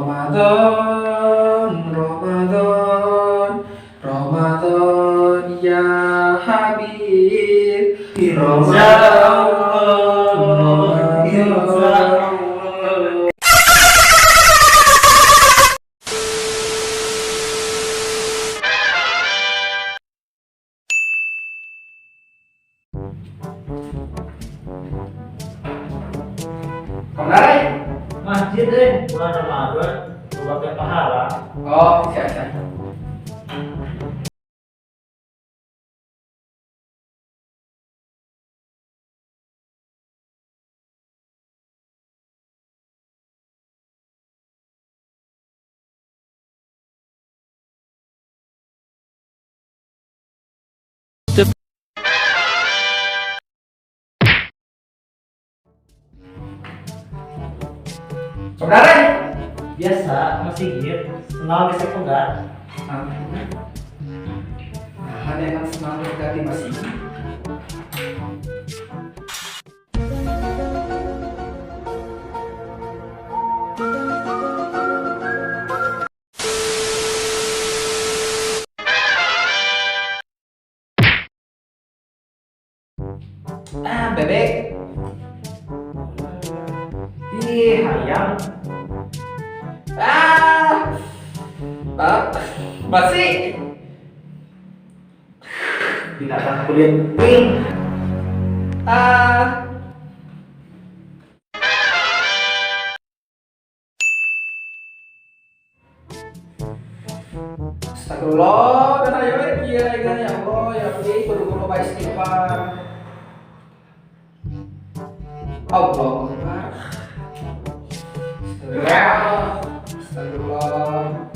Ramadan, Ramadan, Ramadan ya Habib. Ramadan, Ramadan. Kemarin Masjid bulan Ramadan sebagai pahala. oh siap. Saudara, Biasa masih gitu. Kenal bisa enggak? nah, ada yang semangat ganti masih. Bebek. Ih, ayam. Basi. Binatang kulit pink. Astagfirullah, dan ayo ya Allah, ya Rabbi, kudu baik istighfar. Allah Akbar. Astagfirullah. Astagfirullah.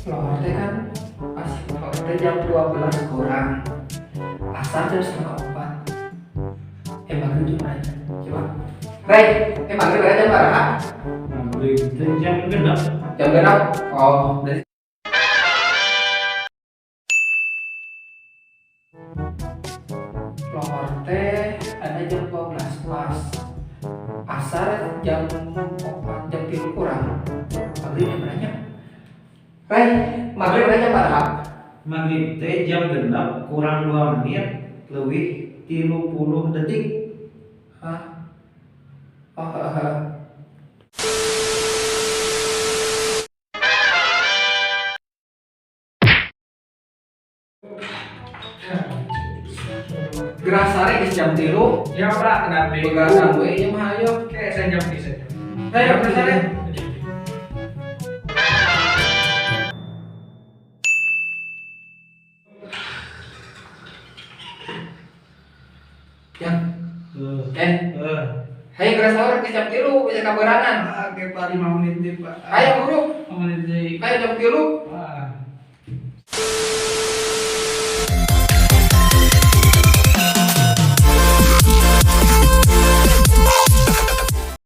Loh, teh kan pas jam 12 kurang. Asar jam setengah 4. Maghrib jam berapa? Coba. Maghrib berapa jam berapa? Maghrib jam genap. Jam genap. Oh, dari Lohor teh ada jam 12 pas. Asar jam 4, jam 3 kurang. Maghrib jam berapa? Maghrib jam berapa? Maghrib teh jam genap kurang 2 menit lebih 30 detik. Hah? Oh, Gerak sare geus jam 3. Ya Pak, kenapa? Begasan we ieu mah ayo. Oke, saya jam bisa. Ayo gerak sare. Yang Hayo gerak sahur geus jam 3 bisa kaberangan. Oke Pak, 5 menit deh Pak. Ayo buru. 5 menit deh. Ayo jam 3.